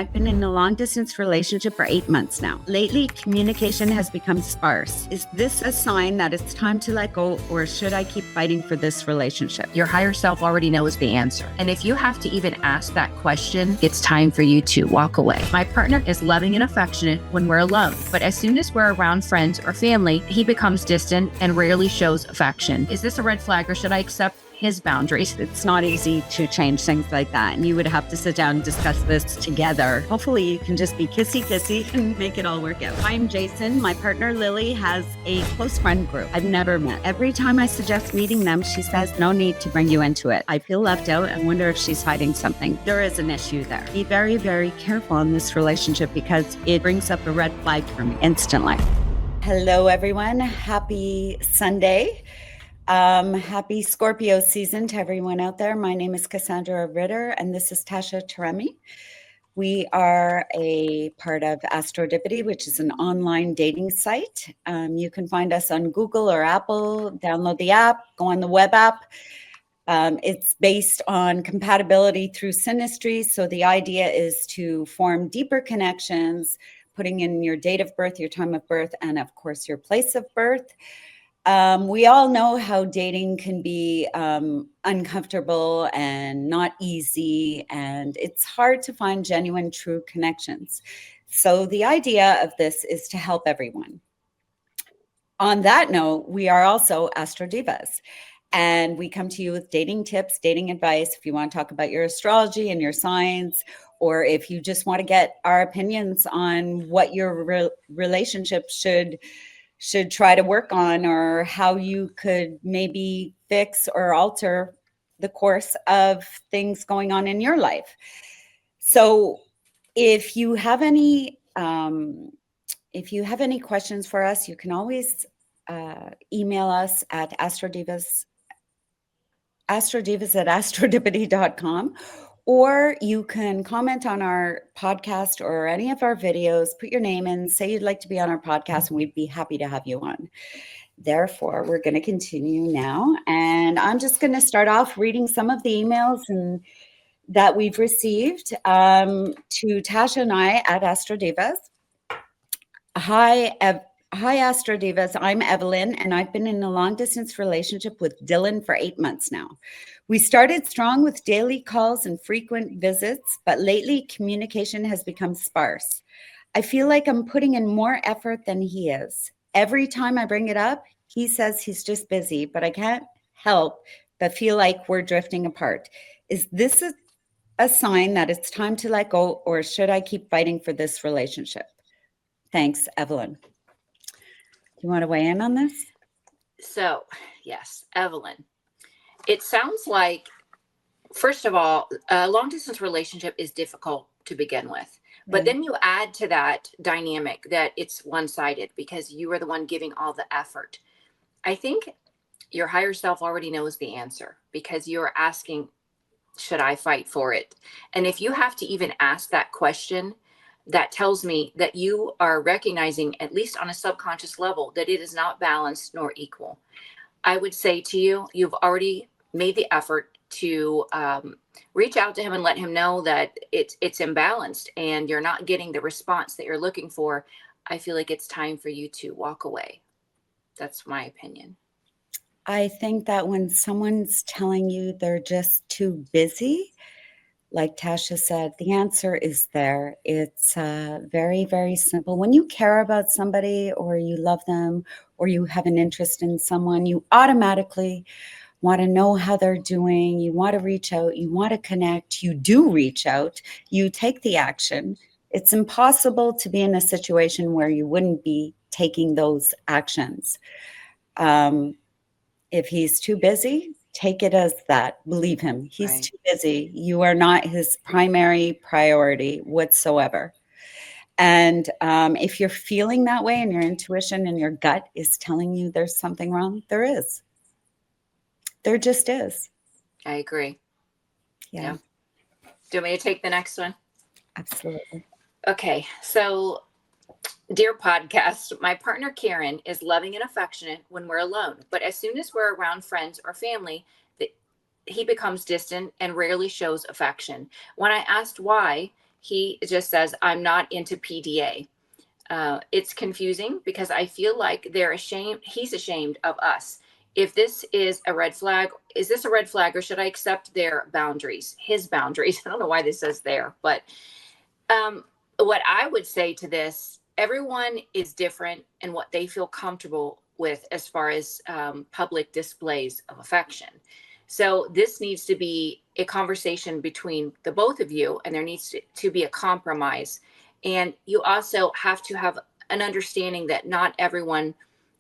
I've been in a long distance relationship for 8 months now. Lately, communication has become sparse. Is this a sign that it's time to let go, or should I keep fighting for this relationship? Your higher self already knows the answer. And if you have to even ask that question, it's time for you to walk away. My partner is loving and affectionate when we're alone, but as soon as we're around friends or family, he becomes distant and rarely shows affection. Is this a red flag, or should I accept his boundaries? It's not easy to change things like that, and you would have to sit down and discuss this together. Hopefully you can just be kissy and make it all work out. I'm Jason. My partner Lily has a close friend group I've never met. Every time I suggest meeting them, she says no need to bring you into it. I feel left out and wonder if she's hiding something. There is an issue there. Be very, very careful in this relationship because it brings up a red flag for me instantly. Hello everyone, happy Sunday. Happy Scorpio season to everyone out there. My name is Cassandra Ritter, and this is Tasha Taremi. We are a part of Astrodipity, which is an online dating site. You can find us on Google or Apple. Download the app, go on the web app. It's based on compatibility through synastry. So the idea is to form deeper connections, putting in your date of birth, your time of birth, and of course, your place of birth. We all know how dating can be uncomfortable and not easy, and it's hard to find genuine, true connections. So the idea of this is to help everyone. On that note, we are also Astro Divas, and we come to you with dating tips, dating advice. If you want to talk about your astrology and your signs, or if you just want to get our opinions on what your relationship should try to work on, or how you could maybe fix or alter the course of things going on in your life. So if you have any questions for us, you can always email us at astrodivas at astrodipity.com, or you can comment on our podcast or any of our videos, put your name in, say you'd like to be on our podcast, and we'd be happy to have you on. Therefore, we're going to continue now. And I'm just going to start off reading some of the emails that we've received to Tasha and I at Astro Divas. Hi, Astro Divas. I'm Evelyn, and I've been in a long-distance relationship with Dylan for 8 months now. We started strong with daily calls and frequent visits, but lately communication has become sparse. I feel like I'm putting in more effort than he is. Every time I bring it up, he says he's just busy, but I can't help but feel like we're drifting apart. Is this a sign that it's time to let go, or should I keep fighting for this relationship? Thanks, Evelyn. You want to weigh in on this? So, yes, Evelyn. It sounds like, first of all, a long distance relationship is difficult to begin with. But then you add to that dynamic that it's one-sided because you are the one giving all the effort. I think your higher self already knows the answer because you're asking, should I fight for it? And if you have to even ask that question, that tells me that you are recognizing, at least on a subconscious level, that it is not balanced nor equal. I would say to you, you've already made the effort to reach out to him and let him know that it's imbalanced and you're not getting the response that you're looking for. I feel like it's time for you to walk away. That's my opinion. I think that when someone's telling you they're just too busy, like Tasha said, the answer is there. It's very, very simple. When you care about somebody, or you love them, or you have an interest in someone, you automatically want to know how they're doing. You want to reach out. You want to connect. You do reach out. You take the action. It's impossible to be in a situation where you wouldn't be taking those actions. If he's too busy, take it as that. Believe him. He's too busy. You are not his primary priority whatsoever. And if you're feeling that way and your intuition and your gut is telling you there's something wrong, there is. There just is. I agree. Yeah. Do you want me to take the next one? Absolutely. Okay. So, dear podcast, my partner Karen is loving and affectionate when we're alone, but as soon as we're around friends or family, he becomes distant and rarely shows affection. When I asked why, He just says, I'm not into PDA. It's confusing because I feel like they're ashamed. He's ashamed of us. If this is a red flag, is this a red flag, or should I accept their boundaries, his boundaries? I don't know why this says there, but what I would say to this, everyone is different in what they feel comfortable with as far as public displays of affection. So this needs to be a conversation between the both of you, and there needs to be a compromise. And you also have to have an understanding that not everyone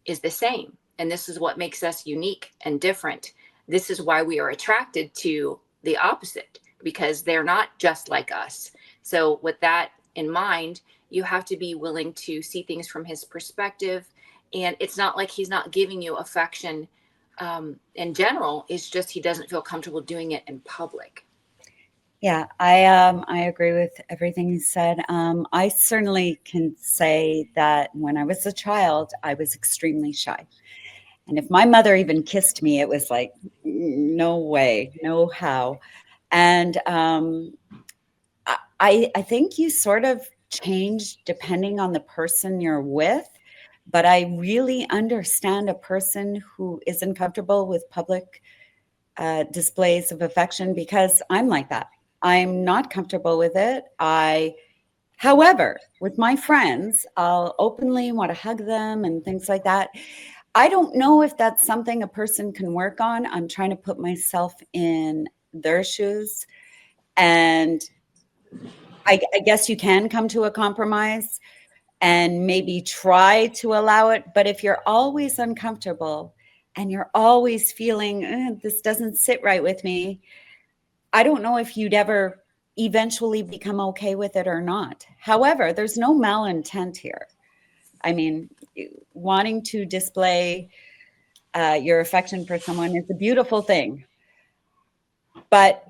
is the same. And this is what makes us unique and different. This is why we are attracted to the opposite, because they're not just like us. So with that in mind, you have to be willing to see things from his perspective. And it's not like he's not giving you affection in general. It's just he doesn't feel comfortable doing it in public. Yeah, I agree with everything you said. I certainly can say that when I was a child, I was extremely shy. And if my mother even kissed me, it was like, no way, no how. And I think you sort of change depending on the person you're with. But I really understand a person who isn't comfortable with public displays of affection, because I'm like that. I'm not comfortable with it. However, with my friends, I'll openly want to hug them and things like that. I don't know if that's something a person can work on. I'm trying to put myself in their shoes. And I guess you can come to a compromise and maybe try to allow it. But if you're always uncomfortable and you're always feeling, this doesn't sit right with me, I don't know if you'd ever eventually become okay with it or not. However, there's no malintent here. I mean, wanting to display your affection for someone is a beautiful thing. But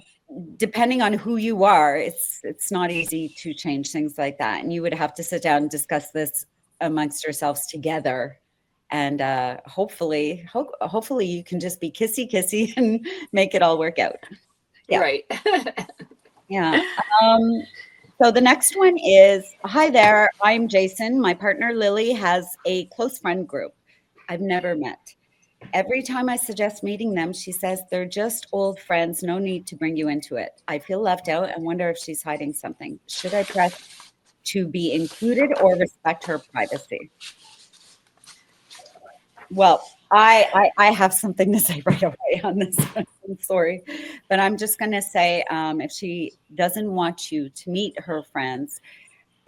depending on who you are, it's not easy to change things like that. And you would have to sit down and discuss this amongst yourselves together. And hopefully you can just be kissy and make it all work out. Yeah. Right. Yeah. So the next one is, hi there, I'm Jason. My partner Lily has a close friend group I've never met. Every time I suggest meeting them, she says they're just old friends. No need to bring you into it. I feel left out and wonder if she's hiding something. Should I press to be included or respect her privacy? Well, I have something to say right away on this. I'm sorry, but I'm just going to say, if she doesn't want you to meet her friends,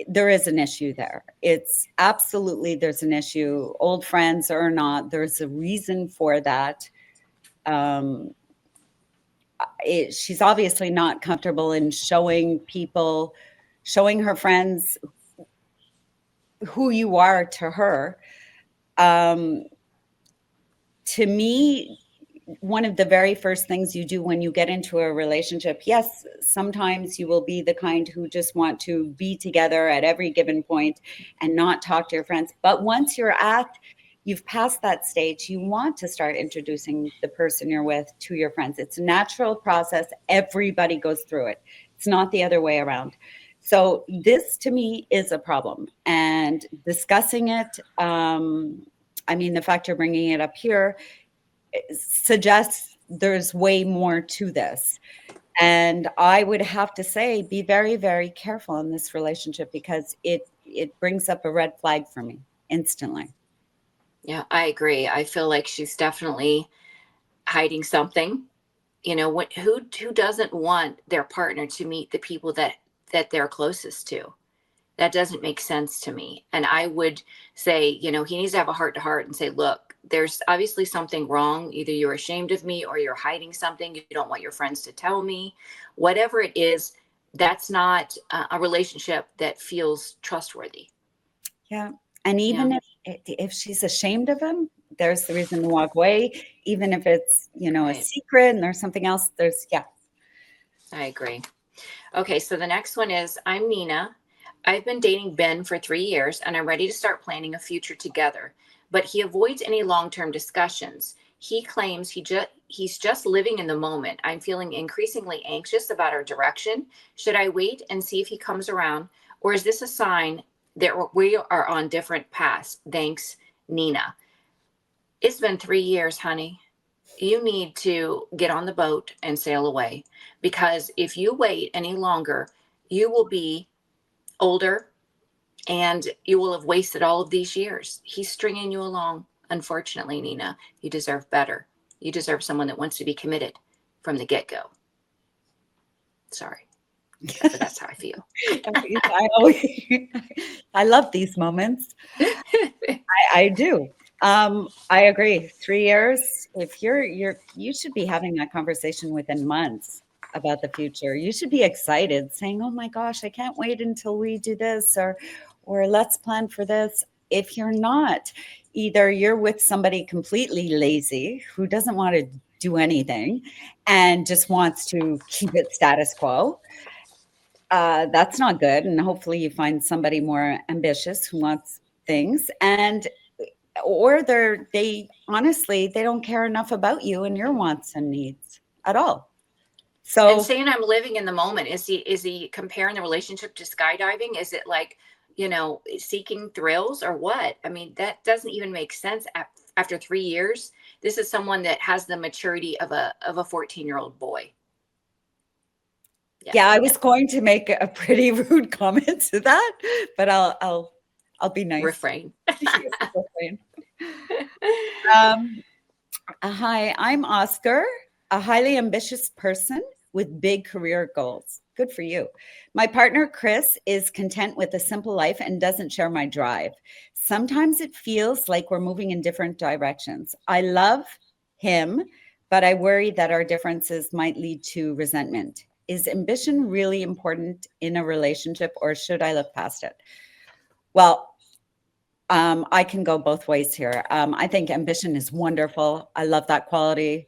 there is an issue there. It's absolutely, there's an issue. Old friends or not, there's a reason for that. She's obviously not comfortable in showing her friends who you are to her. To me, one of the very first things you do when you get into a relationship, yes, sometimes you will be the kind who just want to be together at every given point and not talk to your friends. But once you've passed that stage, you want to start introducing the person you're with to your friends. It's a natural process. Everybody goes through it. It's not the other way around. So this to me is a problem, and discussing it, the fact you're bringing it up here suggests there's way more to this. And I would have to say, be very, very careful in this relationship, because it brings up a red flag for me instantly. Yeah, I agree. I feel like she's definitely hiding something. You know, who doesn't want their partner to meet the people that they're closest to? That doesn't make sense to me. And I would say, he needs to have a heart to heart and say, look, there's obviously something wrong. Either you're ashamed of me or you're hiding something. You don't want your friends to tell me. Whatever it is, that's not a relationship that feels trustworthy. Yeah. And even if she's ashamed of him, there's the reason to walk away. Even if it's, Right. a secret and there's something else, I agree. Okay. So the next one is, I'm Nina. I've been dating Ben for 3 years and I'm ready to start planning a future together, but he avoids any long-term discussions. He claims he's just living in the moment. I'm feeling increasingly anxious about our direction. Should I wait and see if he comes around, or is this a sign that we are on different paths? Thanks, Nina. It's been 3 years, honey. You need to get on the boat and sail away, because if you wait any longer, you will be older and you will have wasted all of these years. He's stringing you along. Unfortunately, Nina, you deserve better. You deserve someone that wants to be committed from the get-go. Sorry, but that's how I feel. I love these moments. I do. I agree. 3 years. If you should be having that conversation within months about the future. You should be excited, saying, "Oh my gosh, I can't wait until we do this," or "Let's plan for this." If you're not, either you're with somebody completely lazy who doesn't want to do anything and just wants to keep it status quo. That's not good. And hopefully you find somebody more ambitious who wants things, or they honestly, they don't care enough about you and your wants and needs at all. So, and saying I'm living in the moment, is he comparing the relationship to skydiving? Is it like, seeking thrills or what? I mean, that doesn't even make sense after 3 years. This is someone that has the maturity of a 14-year-old boy. Yeah, I was going to make a pretty rude comment to that, but I'll be nice. Refrain. Hi, I'm Oscar, a highly ambitious person with big career goals. Good for you. My partner, Chris, is content with a simple life and doesn't share my drive. Sometimes it feels like we're moving in different directions. I love him, but I worry that our differences might lead to resentment. Is ambition really important in a relationship, or should I look past it? Well, I can go both ways here. I think ambition is wonderful. I love that quality.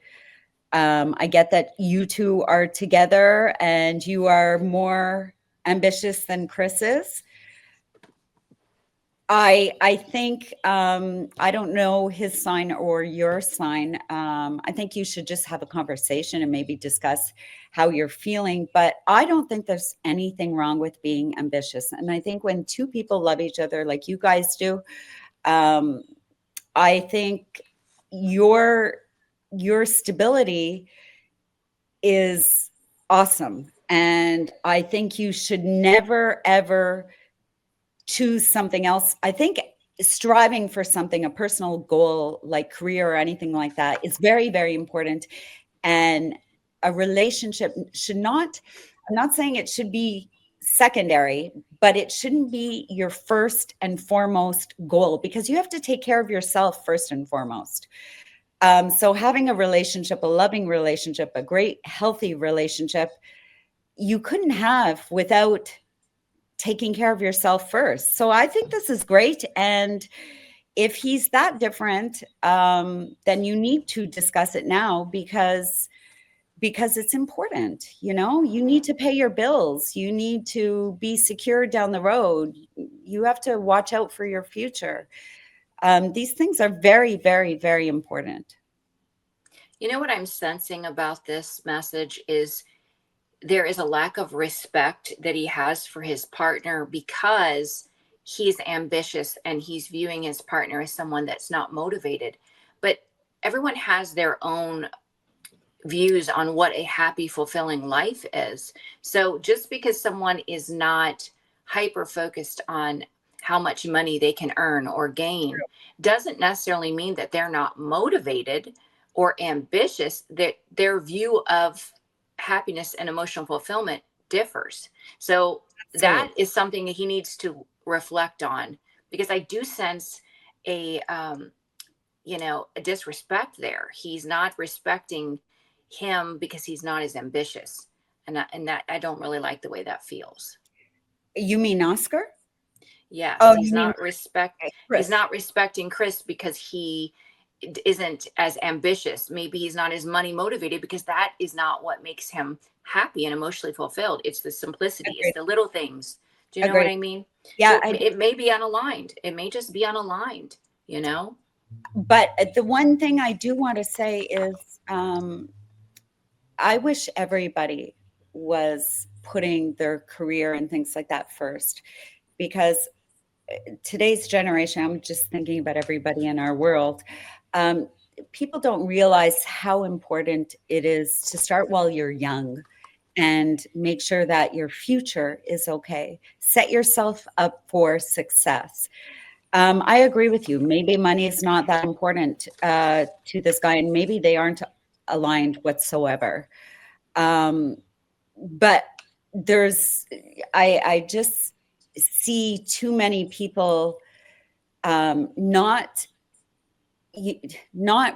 I get that you two are together and you are more ambitious than Chris is. I think, I don't know his sign or your sign. I think you should just have a conversation and maybe discuss how you're feeling. But I don't think there's anything wrong with being ambitious. And I think when two people love each other like you guys do, I think your stability is awesome. And I think you should never, ever choose something else. I think striving for something, a personal goal like career or anything like that, is very, very important. And a relationship should not, I'm not saying it should be secondary, but it shouldn't be your first and foremost goal, because you have to take care of yourself first and foremost. So having a relationship, a loving relationship, a great, healthy relationship, you couldn't have without taking care of yourself first. So I think this is great. And if he's that different, then you need to discuss it now, because it's important. You need to pay your bills. You need to be secure down the road. You have to watch out for your future. These things are very, very, very important. You know what I'm sensing about this message is there is a lack of respect that he has for his partner, because he's ambitious and he's viewing his partner as someone that's not motivated. But everyone has their own views on what a happy, fulfilling life is. So just because someone is not hyper focused on how much money they can earn or gain doesn't necessarily mean that they're not motivated or ambitious. That their view of happiness and emotional fulfillment differs. So that is something that he needs to reflect on, because I do sense a disrespect there. He's not respecting him because he's not as ambitious. And that I don't really like the way that feels. You mean Oscar? Yes. Oh, he's not respecting Chris because he isn't as ambitious. Maybe he's not as money motivated, because that is not what makes him happy and emotionally fulfilled. It's the simplicity. Agreed. It's the little things. Do you know what I mean? Yeah. So it may be unaligned. It may just be unaligned, But the one thing I do want to say is, I wish everybody was putting their career and things like that first, because today's generation, I'm just thinking about everybody in our world, um, people don't realize how important it is to start while you're young and make sure that your future is okay. Set yourself up for success. I agree with you. Maybe money is not that important to this guy, and maybe they aren't aligned whatsoever. Um, but there's, I just see too many people not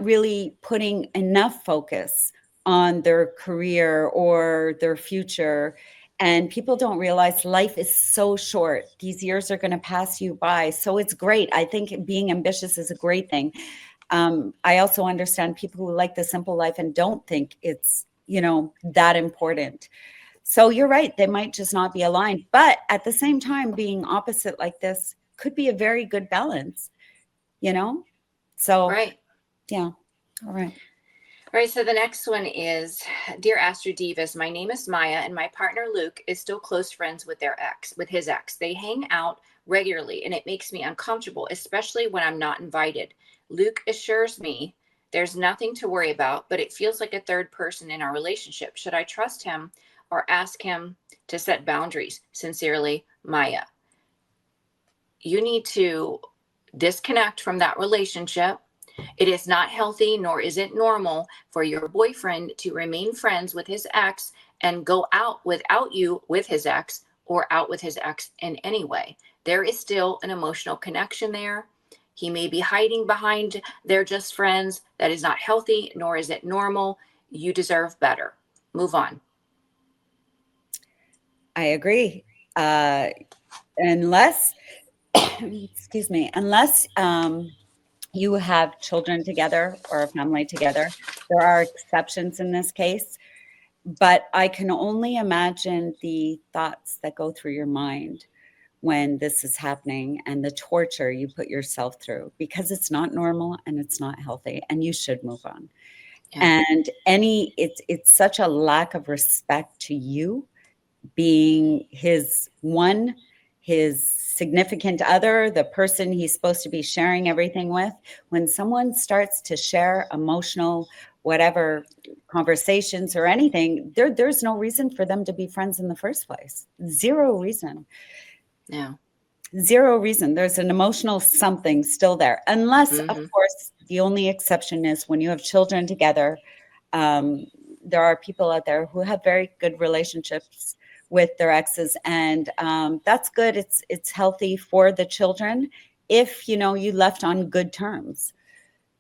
really putting enough focus on their career or their future. And people don't realize life is so short. These years are going to pass you by. So it's great. I think being ambitious is a great thing. I also understand people who like the simple life and don't think it's, that important. So you're right. They might just not be aligned. But at the same time, being opposite like this could be a very good balance, you know? So, Right. yeah. All right. All right, so the next one is, Dear Astro Divas, my name is Maya, and my partner Luke is still close friends with his ex. They hang out regularly, and it makes me uncomfortable, especially when I'm not invited. Luke assures me there's nothing to worry about, but it feels like a third person in our relationship. Should I trust him or ask him to set boundaries? Sincerely, Maya. You need to disconnect from that relationship. It is not healthy, nor is it normal for your boyfriend to remain friends with his ex and go out without you with his ex, or out with his ex in any way. There is still an emotional connection there. He may be hiding behind they're just friends. That is not healthy, nor is it normal. You deserve better. Move on. I agree. Unless, excuse me, unless you have children together or a family together, there are exceptions in this case. But I can only imagine the thoughts that go through your mind when this is happening and the torture you put yourself through, because it's not normal and it's not healthy, and you should move on. Yeah. And it's such a lack of respect to you, being his significant other, the person he's supposed to be sharing everything with. When someone starts to share emotional, whatever, conversations or anything, there's no reason for them to be friends in the first place. Zero reason. Yeah. Zero reason. There's an emotional something still there. Unless, of Mm-hmm. course, the only exception is when you have children together. There are people out there who have very good relationships with their exes, and that's good. It's healthy for the children if you left on good terms.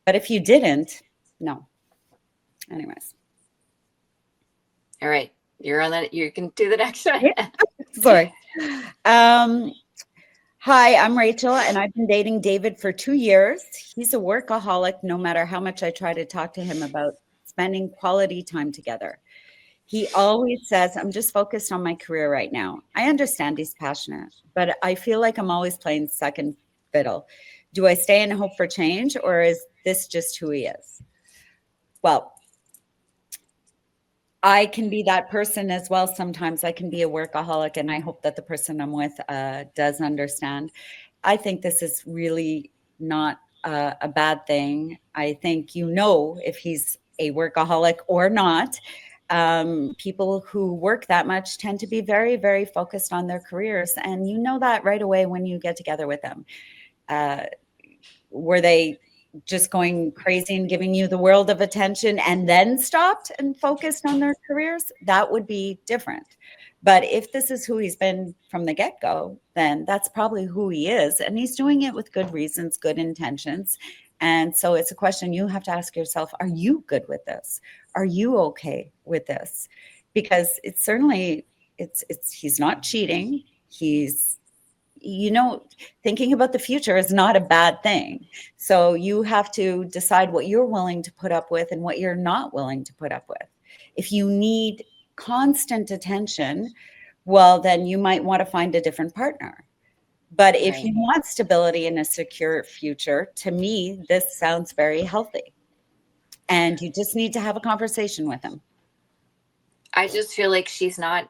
But if you didn't, no. Anyways. All right. You're on that. You can do the next one. Yeah. Sorry. Hi, I'm Rachel, and I've been dating David for 2 years. He's a workaholic, no matter how much I try to talk to him about spending quality time together. He always says, I'm just focused on my career right now. I understand he's passionate, but I feel like I'm always playing second fiddle. Do I stay and hope for change, or is this just who he is? Well, I can be that person as well. Sometimes I can be a workaholic, and I hope that the person I'm with does understand. I think this is really not a bad thing. I think if he's a workaholic or not. People who work that much tend to be very, very focused on their careers. And you know that right away when you get together with them. Were they just going crazy and giving you the world of attention and then stopped and focused on their careers? That would be different. But if this is who he's been from the get-go, then that's probably who he is. And he's doing it with good reasons, good intentions. And so it's a question you have to ask yourself, are you good with this? Are you okay with this? Because it's certainly, he's not cheating. He's, thinking about the future is not a bad thing. So you have to decide what you're willing to put up with and what you're not willing to put up with. If you need constant attention, well, then you might want to find a different partner. But if Right. you want stability and a secure future, to me, this sounds very healthy. And you just need to have a conversation with him. I just feel like she's not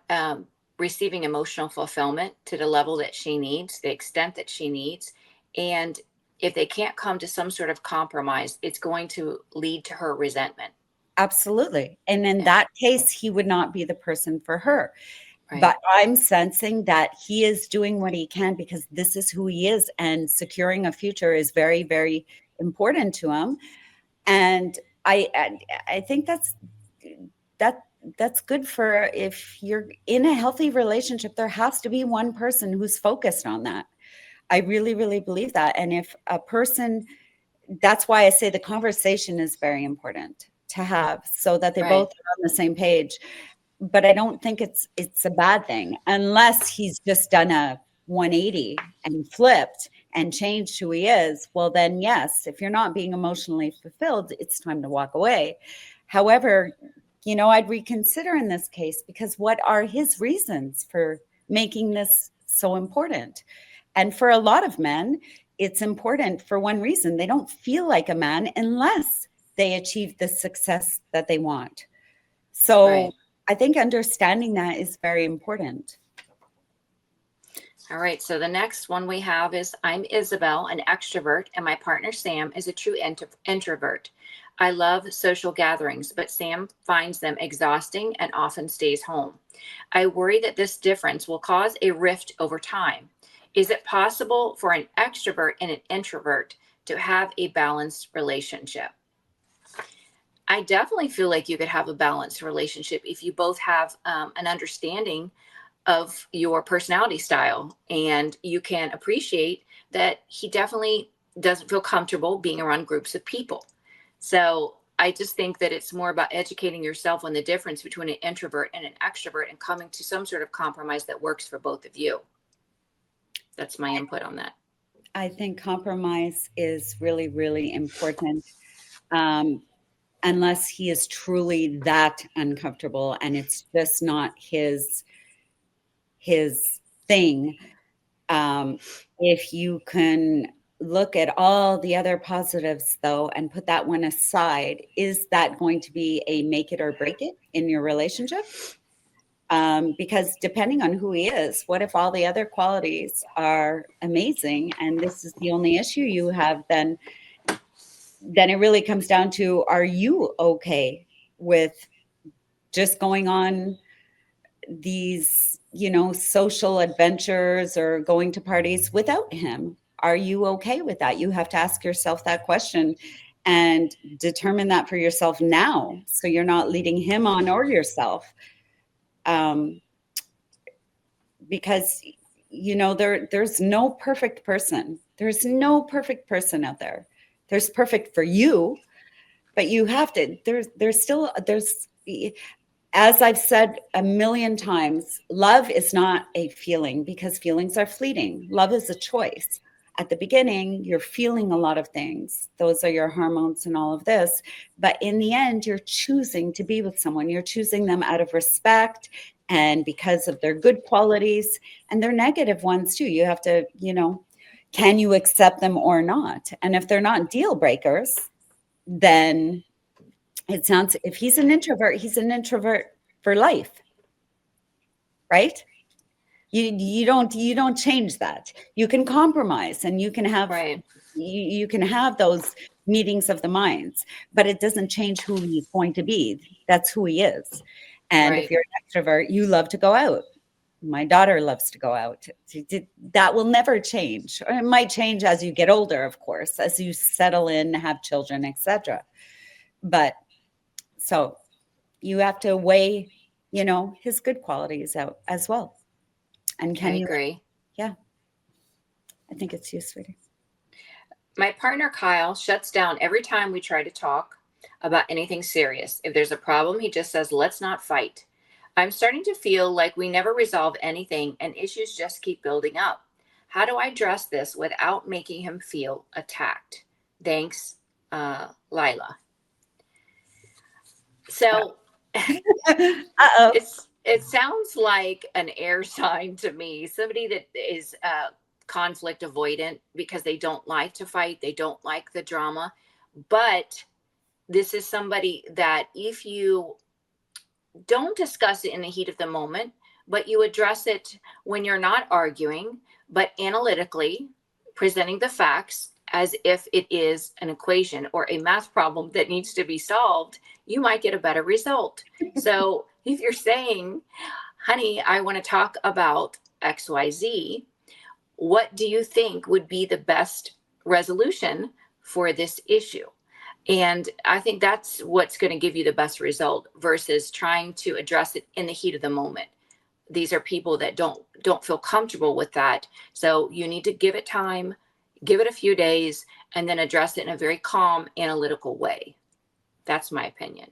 receiving emotional fulfillment to the level that she needs, the extent that she needs. And if they can't come to some sort of compromise, it's going to lead to her resentment. Absolutely. And in Yeah. that case, he would not be the person for her. Right. But I'm sensing that he is doing what he can because this is who he is. And securing a future is very, very important to him. And I think that that's good for if you're in a healthy relationship, there has to be one person who's focused on that. I really, really believe that. And if a person, that's why I say the conversation is very important to have so that they both Right. are on the same page. But I don't think it's a bad thing unless he's just done a 180 and flipped and changed who he is. Well, then yes, if you're not being emotionally fulfilled, it's time to walk away. However, I'd reconsider in this case because what are his reasons for making this so important? And for a lot of men, it's important for one reason. They don't feel like a man unless they achieve the success that they want. So Right. I think understanding that is very important. All right. So the next one we have is I'm Isabel, an extrovert, and my partner Sam is a true introvert. I love social gatherings, but Sam finds them exhausting and often stays home. I worry that this difference will cause a rift over time. Is it possible for an extrovert and an introvert to have a balanced relationship? I definitely feel like you could have a balanced relationship if you both have an understanding of your personality style and you can appreciate that he definitely doesn't feel comfortable being around groups of people. So I just think that it's more about educating yourself on the difference between an introvert and an extrovert and coming to some sort of compromise that works for both of you. That's my input on that. I think compromise is really, really important. Um, Unless he is truly that uncomfortable and it's just not his thing. Um, if you can look at all the other positives though and put that one aside, is that going to be a make it or break it in your relationship? Because depending on who he is, what if all the other qualities are amazing and this is the only issue you have? Then it really comes down to, are you okay with just going on these, social adventures or going to parties without him? Are you okay with that? You have to ask yourself that question and determine that for yourself now so you're not leading him on or yourself. Um, because there's no perfect person. There's no perfect person out there. There's perfect for you, but you have to, there's as I've said a million times, love is not a feeling because feelings are fleeting. Love is a choice. At the beginning, you're feeling a lot of things. Those are your hormones and all of this. But in the end, you're choosing to be with someone. You're choosing them out of respect and because of their good qualities and their negative ones too. You have to, can you accept them or not? And if they're not deal breakers, then it sounds, if he's an introvert for life, right? You don't change that. You can compromise and you can have Right. you can have those meetings of the minds, but it doesn't change who he's going to be. That's who he is. And if Right. you're an extrovert, you love to go out. My daughter loves to go out. That will never change. It might change as you get older, of course, as you settle in, have children, etc. But so you have to weigh, his good qualities out as well. And I can you, agree. yeah, I think it's you, sweetie. My partner Kyle shuts down every time we try to talk about anything serious. If there's a problem, he just says, let's not fight. I'm starting to feel like we never resolve anything and issues just keep building up. How do I address this without making him feel attacked? Thanks, Lila. So Uh-oh. it sounds like an air sign to me, somebody that is conflict avoidant because they don't like to fight. They don't like the drama. But this is somebody that if you don't discuss it in the heat of the moment, but you address it when you're not arguing, but analytically presenting the facts as if it is an equation or a math problem that needs to be solved, you might get a better result. So if you're saying, honey, I want to talk about XYZ, what do you think would be the best resolution for this issue? And I think that's what's going to give you the best result versus trying to address it in the heat of the moment. These are people that don't feel comfortable with that. So you need to give it time, give it a few days, and then address it in a very calm, analytical way. That's my opinion.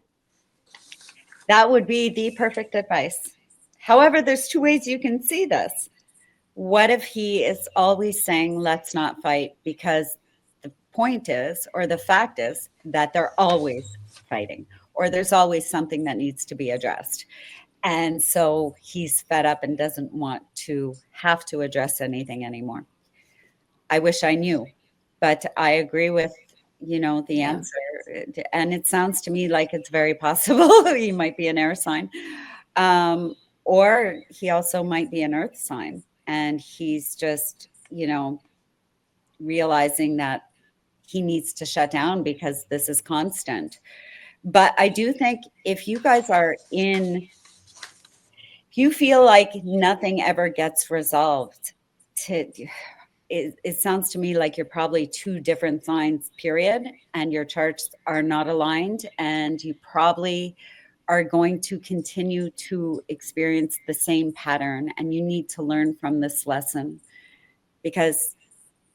That would be the perfect advice. However, there's two ways you can see this. What if he is always saying, let's not fight, because the point is, or the fact is, that they're always fighting, or there's always something that needs to be addressed. And so he's fed up and doesn't want to have to address anything anymore. I wish I knew, but I agree with, the answer. And it sounds to me like it's very possible he might be an air sign. Or he also might be an earth sign. And he's just, realizing that he needs to shut down because this is constant. But I do think if you guys if you feel like nothing ever gets resolved, it sounds to me like you're probably two different signs, period, and your charts are not aligned, and you probably are going to continue to experience the same pattern, and you need to learn from this lesson because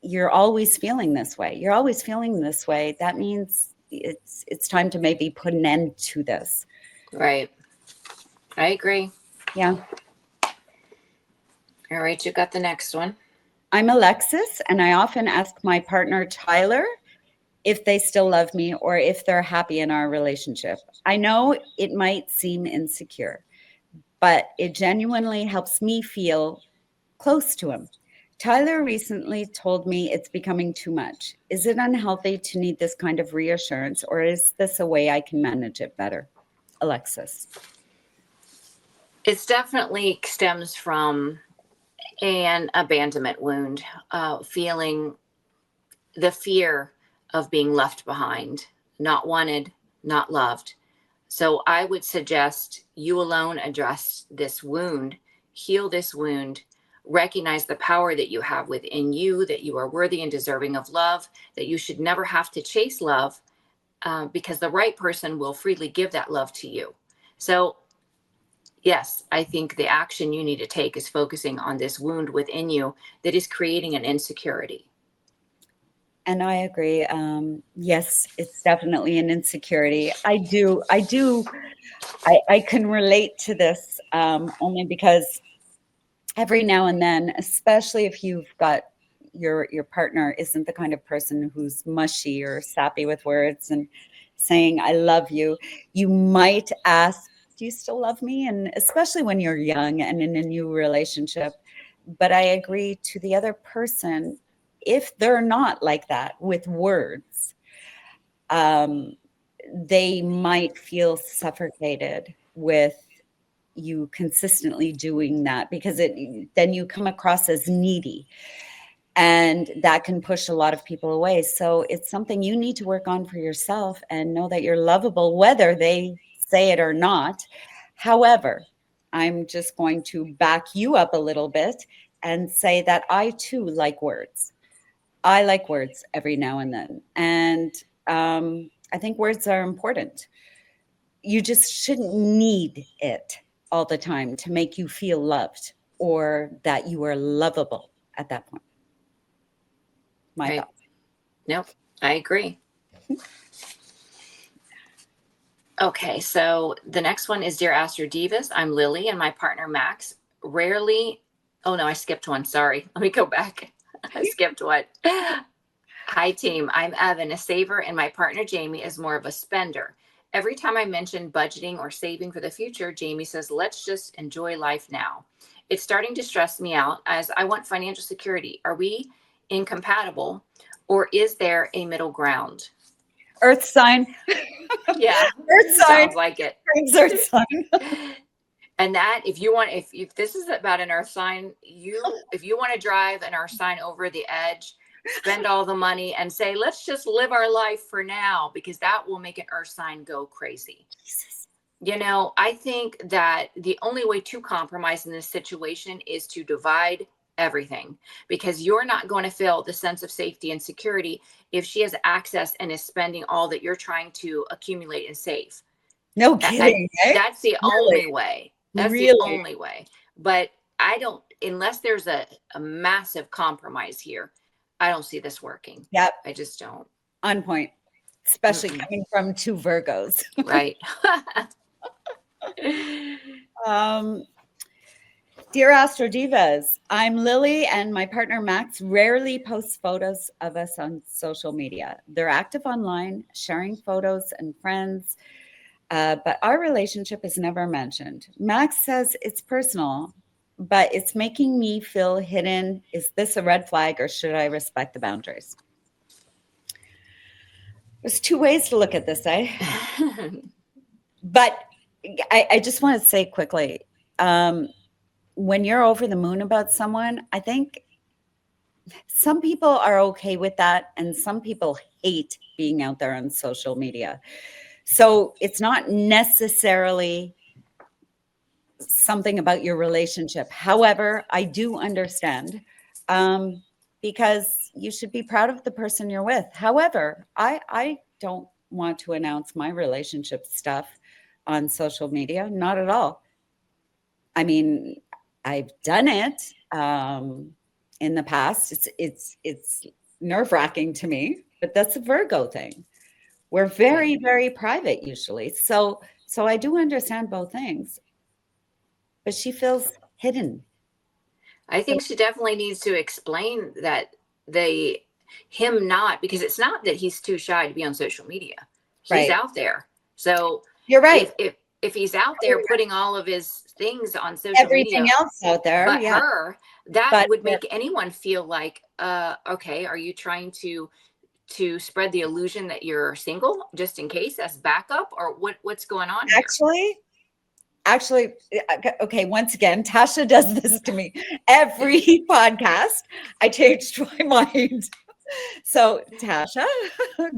you're always feeling this way. You're always feeling this way. That means it's time to maybe put an end to this. Right. I agree. Yeah. All right, you got the next one. I'm Alexis, and I often ask my partner, Tyler, if they still love me or if they're happy in our relationship. I know it might seem insecure, but it genuinely helps me feel close to him. Tyler recently told me it's becoming too much. Is it unhealthy to need this kind of reassurance, or is this a way I can manage it better? Alexis. It's definitely stems from an abandonment wound, feeling the fear of being left behind, not wanted, not loved. So I would suggest you alone address this wound, heal this wound, recognize the power that you have within you, that you are worthy and deserving of love, that you should never have to chase love because the right person will freely give that love to you. So yes, I think the action you need to take is focusing on this wound within you that is creating an insecurity. And I agree. Yes, it's definitely an insecurity. I can relate to this only because every now and then, especially if you've got your partner isn't the kind of person who's mushy or sappy with words and saying, I love you, you might ask, do you still love me? And especially when you're young and in a new relationship. But I agree to the other person, if they're not like that with words, they might feel suffocated with you consistently doing that because then you come across as needy, and that can push a lot of people away. So it's something you need to work on for yourself and know that you're lovable, whether they say it or not. However, I'm just going to back you up a little bit and say that I too like words. I like words every now and then. And I think words are important. You just shouldn't need it all the time to make you feel loved or that you are lovable at that point. My thoughts. Nope, I agree. Okay, so the next one is Dear Astro Divas. I'm Lily and my partner Max I skipped one. Sorry. Let me go back. I skipped one. Hi team, I'm Evan, a saver, and my partner Jamie is more of a spender. Every time I mention budgeting or saving for the future, Jamie says, let's just enjoy life now. It's starting to stress me out as I want financial security. Are we incompatible, or is there a middle ground? Earth sign. Yeah. Earth sign. Sounds like it. Earth sign. And that if this is about an earth sign, if you want to drive an earth sign over the edge, spend all the money and say, let's just live our life for now, because that will make an earth sign go crazy. You know, I think that the only way to compromise in this situation is to divide everything, because you're not going to feel the sense of safety and security if she has access and is spending all that you're trying to accumulate and save. No kidding. That's the only way. That's the only way. But I don't, unless there's a massive compromise here, I don't see this working. Yep. I just don't. On point. Especially coming from two Virgos. Right. Dear Astro Divas, I'm Lily, and my partner Max rarely posts photos of us on social media. They're active online, sharing photos and friends, but our relationship is never mentioned. Max says it's personal, but it's making me feel hidden. Is this a red flag, or should I respect the boundaries? There's two ways to look at this, eh? But I just want to say quickly, when you're over the moon about someone, I think some people are okay with that, and some people hate being out there on social media. So it's not necessarily something about your relationship. However, I do understand, because you should be proud of the person you're with. However, I don't want to announce my relationship stuff on social media, not at all. I mean, I've done it in the past. It's nerve-wracking to me, but that's a Virgo thing. We're very, very private usually. So I do understand both things, but she feels hidden. I think she definitely needs to explain that because it's not that he's too shy to be on social media. He's out there. So you're right. If he's out there putting all of his things on social everything media, else out there, but that would make anyone feel like, okay, are you trying to spread the illusion that you're single just in case as backup, or what's going on here? Actually, okay, once again, Tasha does this to me every podcast. I changed my mind. So Tasha,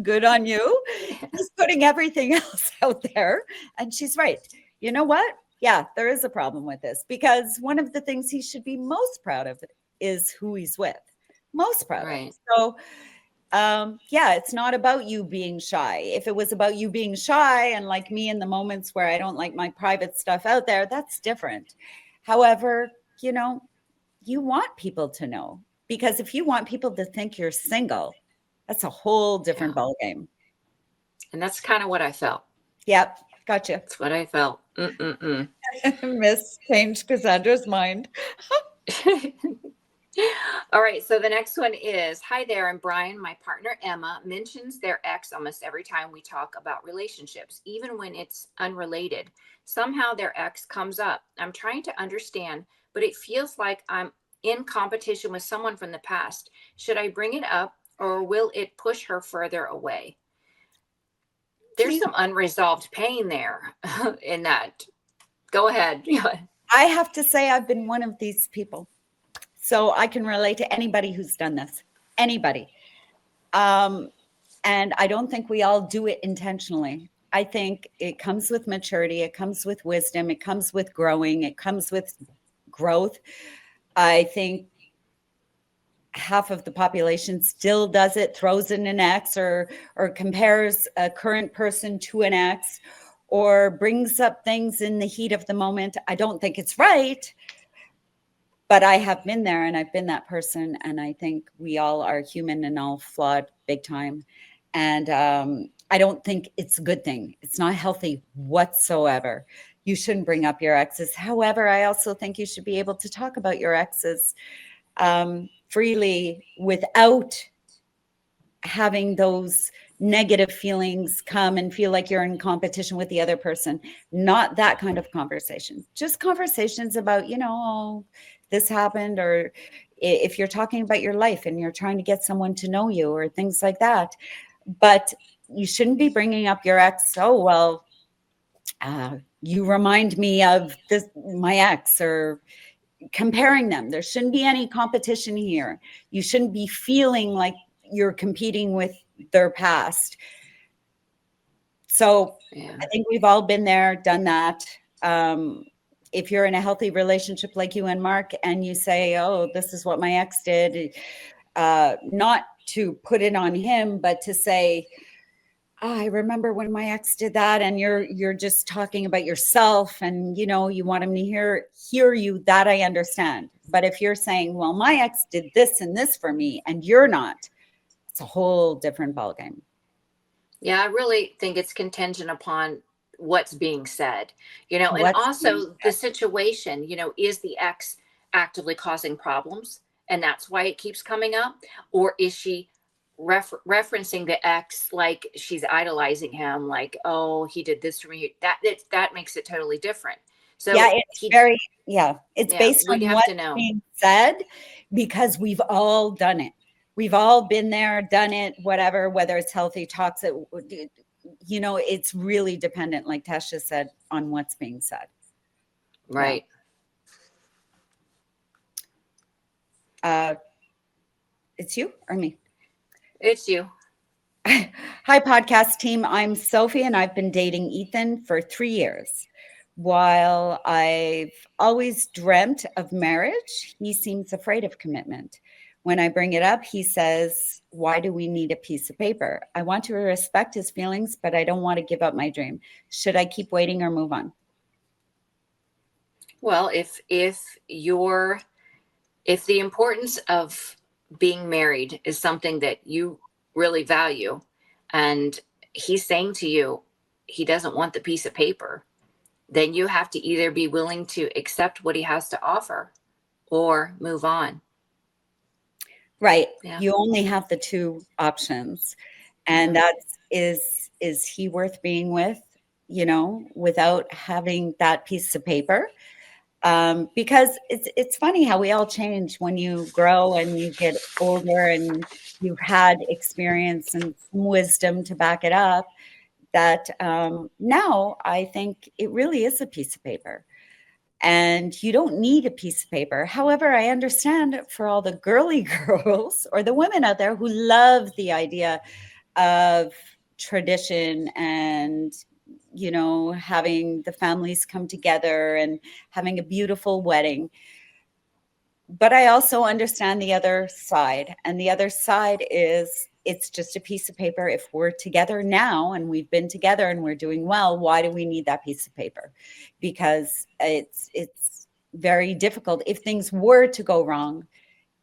good on you. She's putting everything else out there. And she's right. You know what? Yeah, there is a problem with this, because one of the things he should be most proud of is who he's with. Most proud of. So it's not about you being shy. If it was about you being shy and like me in the moments where I don't like my private stuff out there, that's different. However, you know, you want people to know, because if you want people to think you're single, that's a whole different ballgame. And that's kind of what I felt. Yep. Gotcha. That's what I felt. Miss changed Cassandra's mind. All right. So the next one is, hi there. I'm Brian. My partner, Emma, mentions their ex almost every time we talk about relationships, even when it's unrelated. Somehow their ex comes up. I'm trying to understand, but it feels like I'm in competition with someone from the past. Should I bring it up, or will it push her further away? There's some unresolved pain there in that. Go ahead. I have to say I've been one of these people. So I can relate to anybody who's done this. Anybody. And I don't think we all do it intentionally. I think it comes with maturity. It comes with wisdom. It comes with growing. It comes with growth. I think half of the population still does it, throws in an ex, or compares a current person to an ex, or brings up things in the heat of the moment. I don't think it's right, but I have been there, and I've been that person. And I think we all are human and all flawed big time. And I don't think it's a good thing. It's not healthy whatsoever. You shouldn't bring up your exes. However, I also think you should be able to talk about your exes freely without having those negative feelings come and feel like you're in competition with the other person. Not that kind of conversation. Just conversations about, oh, this happened, or if you're talking about your life and you're trying to get someone to know you or things like that. But you shouldn't be bringing up your ex. Oh, well, you remind me of my ex, or comparing them. There shouldn't be any competition here. You shouldn't be feeling like you're competing with their past. So I think we've all been there, done that. If you're in a healthy relationship like you and Mark, and you say, oh, this is what my ex did, not to put it on him, but to say, I remember when my ex did that, and you're just talking about yourself, and you want him to hear you, that I understand. But if you're saying, well, my ex did this and this for me, and you're not, it's a whole different ballgame. Yeah, I really think it's contingent upon what's being said, and also the situation, is the ex actively causing problems and that's why it keeps coming up? Or is she referencing the ex like she's idolizing him, like, oh, he did this for me? That makes it totally different. So it's based on what's being said, because we've all done it. We've all been there, done it, whatever, whether it's healthy, toxic, it's really dependent, like Tasha said, on what's being said. Right. Yeah. It's you or me? It's you. Hi, podcast team. I'm Sophie, and I've been dating Ethan for 3 years. While I've always dreamt of marriage, he seems afraid of commitment. When I bring it up, he says, why do we need a piece of paper? I want to respect his feelings, but I don't want to give up my dream. Should I keep waiting or move on? Well, if the importance of being married is something that you really value, and he's saying to you he doesn't want the piece of paper, then you have to either be willing to accept what he has to offer or move on. Right. Yeah. You only have the two options. And that is he worth being with, without having that piece of paper? Because it's funny how we all change when you grow and you get older and you've had experience and some wisdom to back it up, that now I think it really is a piece of paper. And you don't need a piece of paper. However, I understand for all the girly girls or the women out there who love the idea of tradition and, having the families come together and having a beautiful wedding. But I also understand the other side. And the other side is, it's just a piece of paper. If we're together now and we've been together and we're doing well, why do we need that piece of paper? Because it's very difficult. If things were to go wrong,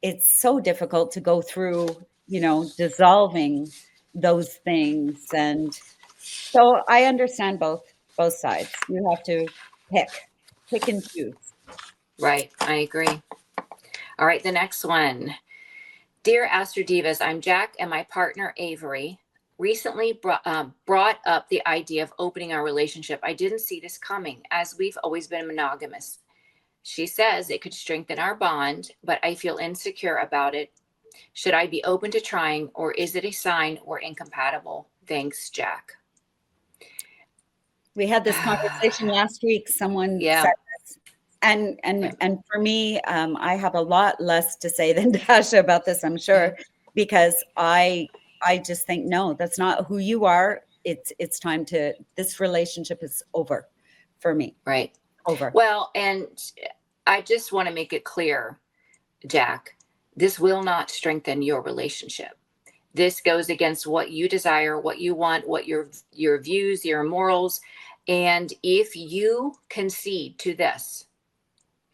it's so difficult to go through, dissolving those things. And so I understand both sides. You have to pick and choose. Right. I agree. All right. The next one. Dear Astro Divas, I'm Jack, and my partner Avery recently brought up the idea of opening our relationship. I didn't see this coming, as we've always been monogamous. She says it could strengthen our bond, but I feel insecure about it. Should I be open to trying, or is it a sign we're incompatible? Thanks, Jack. We had this conversation last week. Someone said this. And for me, I have a lot less to say than Dasha about this, I'm sure, because I just think, no, that's not who you are. It's time to, this relationship is over for me. Right. Over. Well, and I just want to make it clear, Jack, this will not strengthen your relationship. This goes against what you desire, what you want, what your views, your morals. And if you concede to this,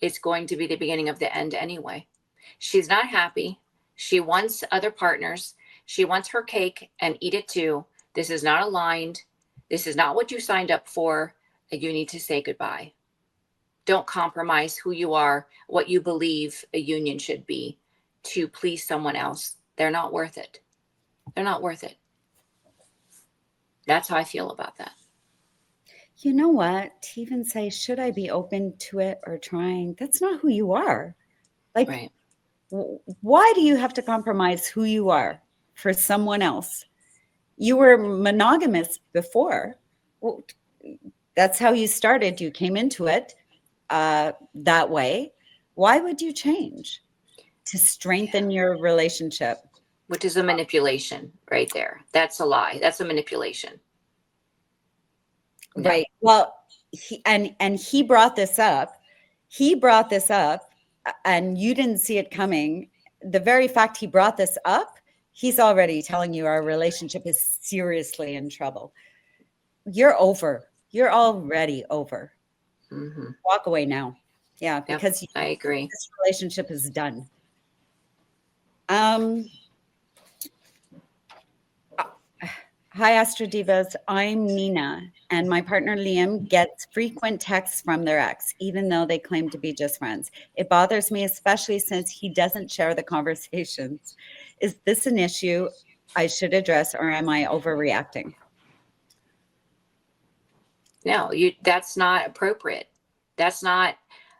it's going to be the beginning of the end anyway. She's not happy. She wants other partners. She wants her cake and eat it too. This is not aligned. This is not what you signed up for. You need to say goodbye. Don't compromise who you are, what you believe a union should be, to please someone else. They're not worth it. They're not worth it. That's how I feel about that. You know what? To even say, should I be open to it or trying? That's not who you are. Like, Right. why do you have to compromise who you are for someone else? You were monogamous before. Well, that's how you started. You came into it that way. Why would you change to strengthen your relationship? Which is a manipulation right there. That's a lie. That's a manipulation. No. Right. Well, he brought this up. He brought this up, and you didn't see it coming. The very fact he brought this up, he's already telling you our relationship is seriously in trouble. You're over. You're already over. Mm-hmm. Walk away now. Yeah, because I agree. This relationship is done. Hi, Astro Divas. I'm Nina, and my partner Liam gets frequent texts from their ex, even though they claim to be just friends. It bothers me, especially since he doesn't share the conversations. Is this an issue I should address, or am I overreacting? No, that's not appropriate. That's not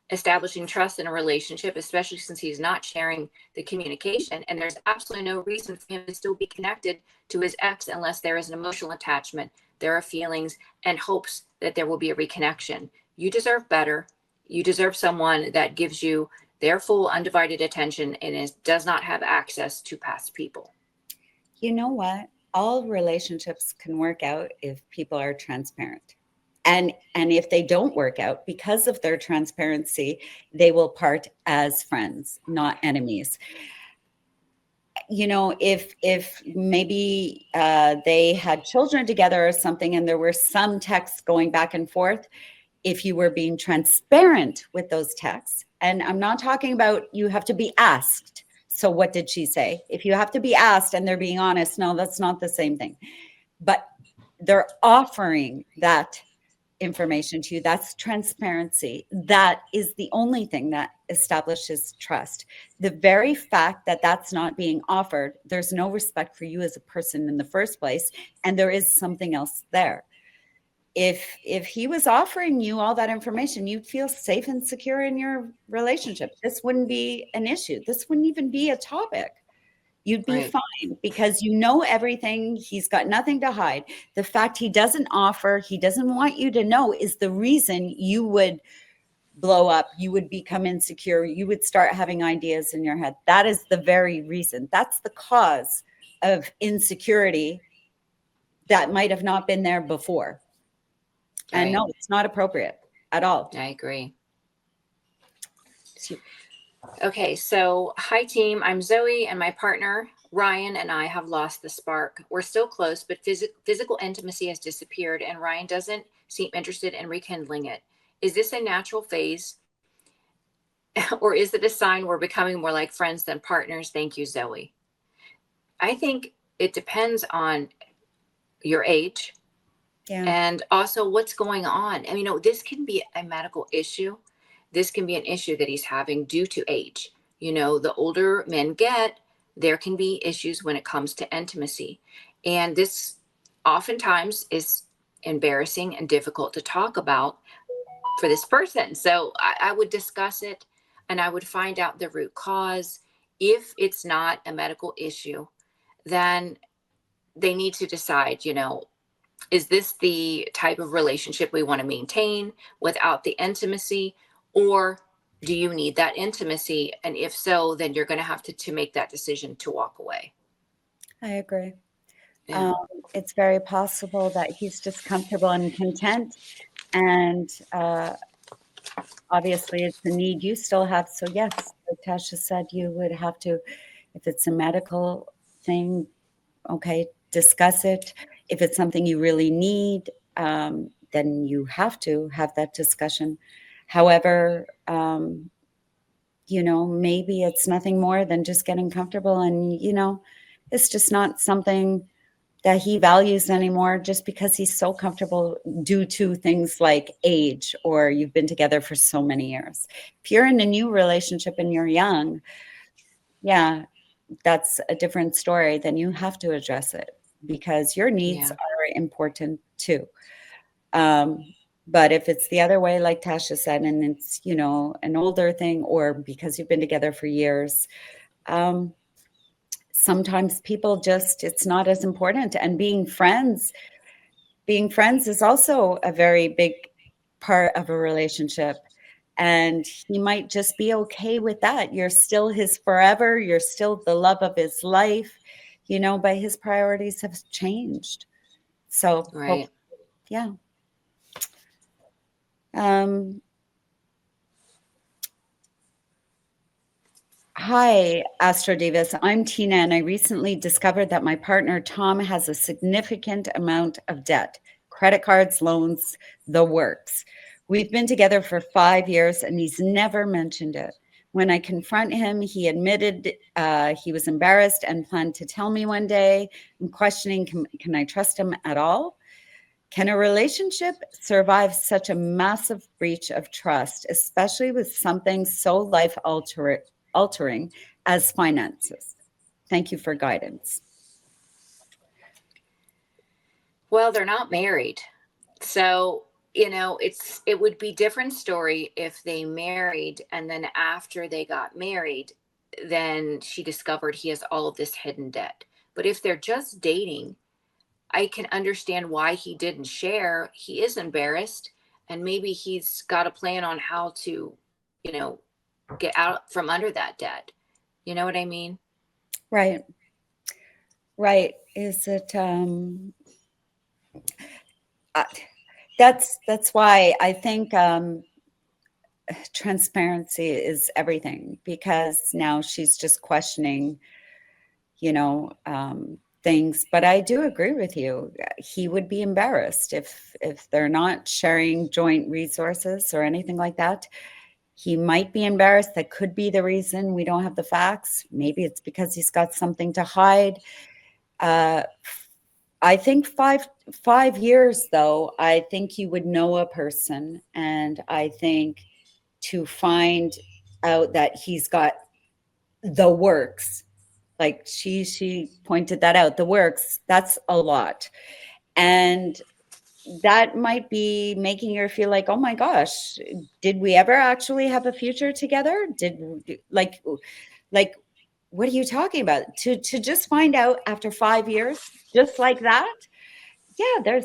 establishing trust in a relationship, especially since he's not sharing the communication. And there's absolutely no reason for him to still be connected to his ex unless there is an emotional attachment, there are feelings and hopes that there will be a reconnection. You deserve better. You deserve someone that gives you their full undivided attention and does not have access to past people. You know what? All relationships can work out if people are transparent. And if they don't work out because of their transparency, they will part as friends, not enemies. You know, if maybe they had children together or something, and there were some texts going back and forth, if you were being transparent with those texts, and I'm not talking about you have to be asked, so what did she say? If you have to be asked and they're being honest, no, that's not the same thing. But they're offering that information to you. That's transparency. That is the only thing that establishes trust. The very fact that that's not being offered, there's no respect for you as a person in the first place, and there is something else there. If he was offering you all that information, you'd feel safe and secure in your relationship. This wouldn't be an issue. This wouldn't even be a topic. You'd be fine because you know everything. He's got nothing to hide. The fact he doesn't offer, he doesn't want you to know, is the reason you would blow up. You would become insecure. You would start having ideas in your head. That is the very reason. That's the cause of insecurity that might have not been there before. Right. And no, it's not appropriate at all. I agree. Okay, so hi team, I'm Zoe, and my partner Ryan and I have lost the spark. We're still close, but physical intimacy has disappeared, and Ryan doesn't seem interested in rekindling it. Is this a natural phase, or is it a sign we're becoming more like friends than partners? Thank you, Zoe. I think it depends on your age, and also what's going on. I mean, this can be a medical issue. This can be an issue that he's having due to age. The older men get, there can be issues when it comes to intimacy. And this oftentimes is embarrassing and difficult to talk about for this person. So I would discuss it, and I would find out the root cause. If it's not a medical issue, then they need to decide, is this the type of relationship we want to maintain without the intimacy? Or do you need that intimacy? And if so, then you're going to have to make that decision to walk away. I agree. Yeah. It's very possible that he's just comfortable and content. And obviously, it's a need you still have. So yes, like Tasha said, you would have to, if it's a medical thing, okay, discuss it. If it's something you really need, then you have to have that discussion. However, maybe it's nothing more than just getting comfortable, and, it's just not something that he values anymore just because he's so comfortable due to things like age, or you've been together for so many years. If you're in a new relationship and you're young, yeah, that's a different story. Then you have to address it because your needs are very important too. But if it's the other way, like Tasha said, and it's, an older thing, or because you've been together for years, sometimes people just, it's not as important. And being friends is also a very big part of a relationship. And he might just be okay with that. You're still his forever. You're still the love of his life, but his priorities have changed. So, Right. yeah. Hi, Astro Divas. I'm Tina, and I recently discovered that my partner, Tom, has a significant amount of debt, credit cards, loans, the works. We've been together for 5 years, and he's never mentioned it. When I confront him, he admitted he was embarrassed and planned to tell me one day. I'm questioning, can I trust him at all? Can a relationship survive such a massive breach of trust, especially with something so life-altering as finances? Thank you for guidance. Well, they're not married. So, it would be different story if they married and then after they got married, then she discovered he has all of this hidden debt. But if they're just dating, I can understand why he didn't share. He is embarrassed, and maybe he's got a plan on how to, get out from under that debt. You know what I mean? Right. Is it that's why I think transparency is everything, because now she's just questioning, things. But I do agree with you. He would be embarrassed if they're not sharing joint resources or anything like that. He might be embarrassed. That could be the reason. We don't have the facts. Maybe it's because he's got something to hide. I think five years, though, I think you would know a person. And I think to find out that he's got the works, like she pointed that out, the works, that's a lot. And that might be making her feel like, oh my gosh, did we ever actually have a future together? Like, what are you talking about? To just find out after 5 years, just like that? Yeah,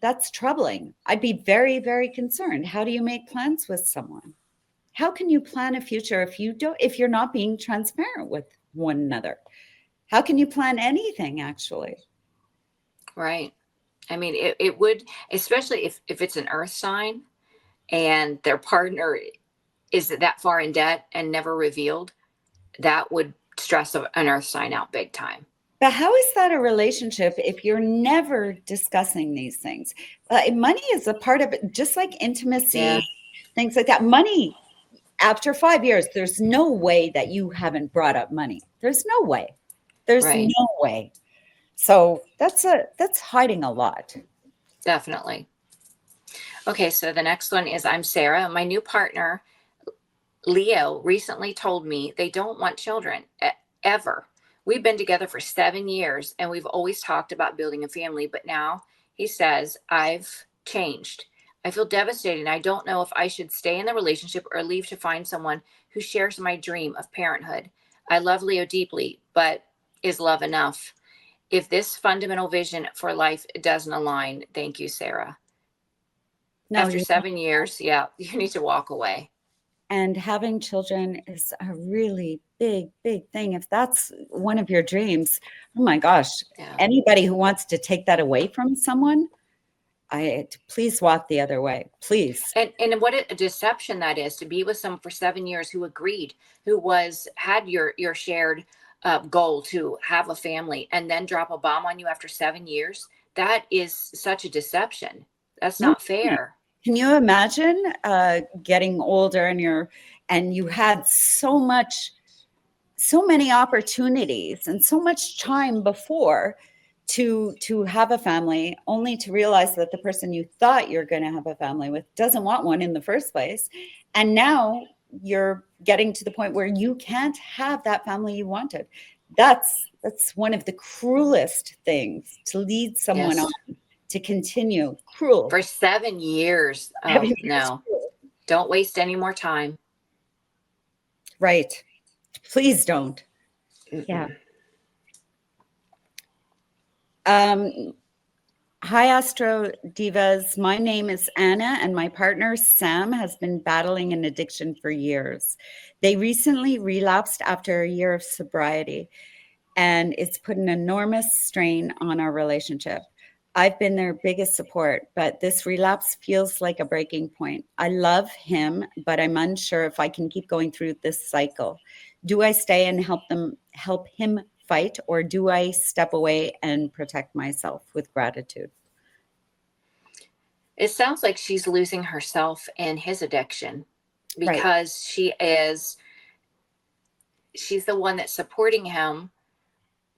that's troubling. I'd be very, very concerned. How do you make plans with someone? How can you plan a future if you're not being transparent with one another? How can you plan anything, actually? Right. I mean, it would, especially if it's an earth sign and their partner is that far in debt and never revealed, that would stress an earth sign out big time. But how is that a relationship if you're never discussing these things? Money is a part of it, just like intimacy, things like that. Money, after 5 years, there's no way that you haven't brought up money. There's no way. There's Right. no way. So that's hiding a lot. Definitely. Okay, so the next one is, I'm Sarah. My new partner, Leo, recently told me they don't want children ever. We've been together for 7 years and we've always talked about building a family, but now he says I've changed. I feel devastated. I don't know if I should stay in the relationship or leave to find someone who shares my dream of parenthood. I love Leo deeply, but is love enough? If this fundamental vision for life doesn't align, thank you, Sarah. No, after 7 years, you need to walk away. And having children is a really big, big thing. If that's one of your dreams, oh my gosh, anybody who wants to take that away from someone, please walk the other way, please. And what a deception that is, to be with someone for 7 years who agreed, who had your shared goal to have a family, and then drop a bomb on you after 7 years. That is such a deception. That's not fair. Can you imagine getting older and you had so many opportunities and so much time before to have a family, only to realize that the person you thought you're going to have a family with doesn't want one in the first place. And now you're getting to the point where you can't have that family you wanted. That's one of the cruelest things, to lead someone on to continue. Cruel. For 7 years. Oh, 7 years. no. Don't waste any more time. Right. Please don't. Mm-mm. Yeah. Hi, Astro Divas. My name is Anna, and my partner Sam has been battling an addiction for years. They recently relapsed after a year of sobriety, and it's put an enormous strain on our relationship. I've been their biggest support, but this relapse feels like a breaking point. I love him, but I'm unsure if I can keep going through this cycle. Do I stay and help him fight, or do I step away and protect myself with gratitude? It sounds like she's losing herself in his addiction Right. because she's the one that's supporting him.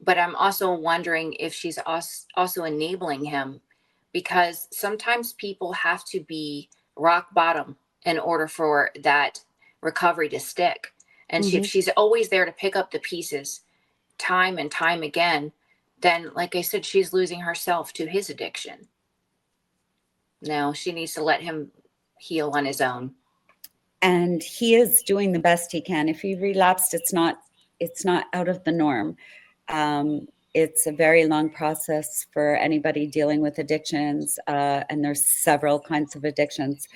But I'm also wondering if she's also enabling him, because sometimes people have to be rock bottom in order for that recovery to stick. And if she's always there to pick up the pieces time and time again, then, like I said, she's losing herself to his addiction. No, she needs to let him heal on his own. And he is doing the best he can. If he relapsed, it's not out of the norm. It's a very long process for anybody dealing with addictions, and there's several kinds of addictions.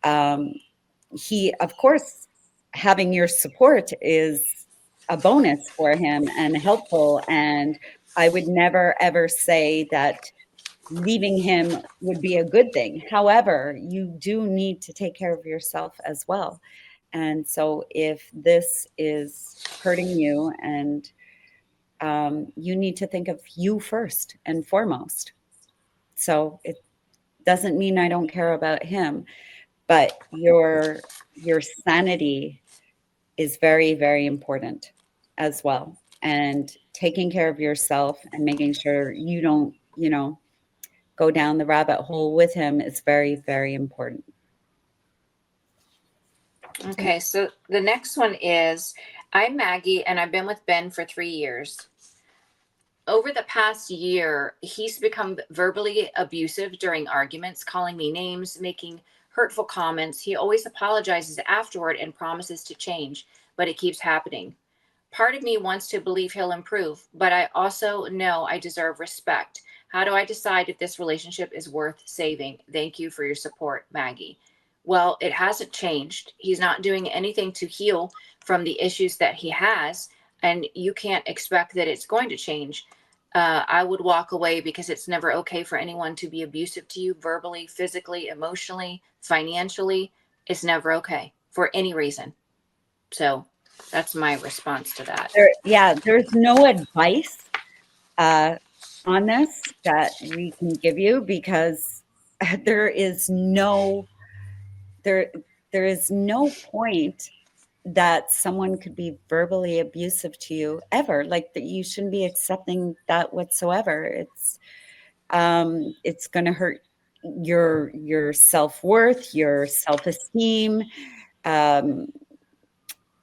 He, of course, having your support is a bonus for him and helpful. And I would never, ever say that leaving him would be a good thing. However, you do need to take care of yourself as well. And so if this is hurting you, and you need to think of you first and foremost. So it doesn't mean I don't care about him, but your sanity is very, very important as well. And taking care of yourself and making sure you don't, go down the rabbit hole with him is very, very important. Okay, so the next one is, I'm Maggie, and I've been with Ben for 3 years. Over the past year, he's become verbally abusive during arguments, calling me names, making hurtful comments. He always apologizes afterward and promises to change, but it keeps happening. Part of me wants to believe he'll improve, but I also know I deserve respect. How do I decide if this relationship is worth saving? Thank you for your support, Maggie. Well, it hasn't changed. He's not doing anything to heal from the issues that he has, and you can't expect that it's going to change. I would walk away, because it's never okay for anyone to be abusive to you verbally, physically, emotionally, financially. It's never okay for any reason. So that's my response to that. There's no advice on this that we can give you, because there is no point that someone could be verbally abusive to you ever. Like, that you shouldn't be accepting that whatsoever. It's going to hurt your self-worth, your self-esteem.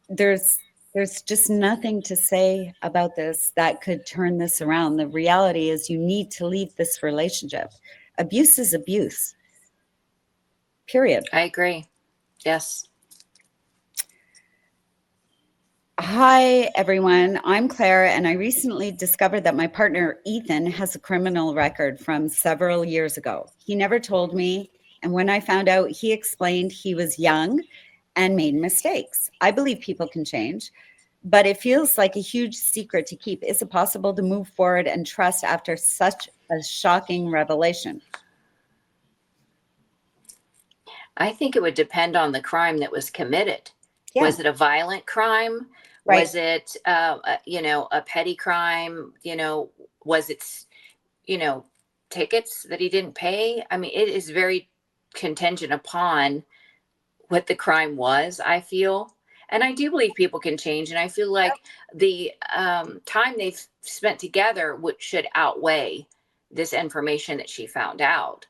There's just nothing to say about this that could turn this around. The reality is you need to leave this relationship. Abuse is abuse. Period. I agree. Yes. Hi, everyone. I'm Claire, and I recently discovered that my partner, Ethan, has a criminal record from several years ago. He never told me, and when I found out, he explained he was young and made mistakes. I believe people can change, but it feels like a huge secret to keep. Is it possible to move forward and trust after such a shocking revelation? I think it would depend on the crime that was committed. Yeah. Was it a violent crime? Right. Was it, a petty crime? Was it, tickets that he didn't pay? I mean, it is very contingent upon what the crime was, I feel. And I do believe people can change. And I feel like the time they've spent together should outweigh this information that she found out.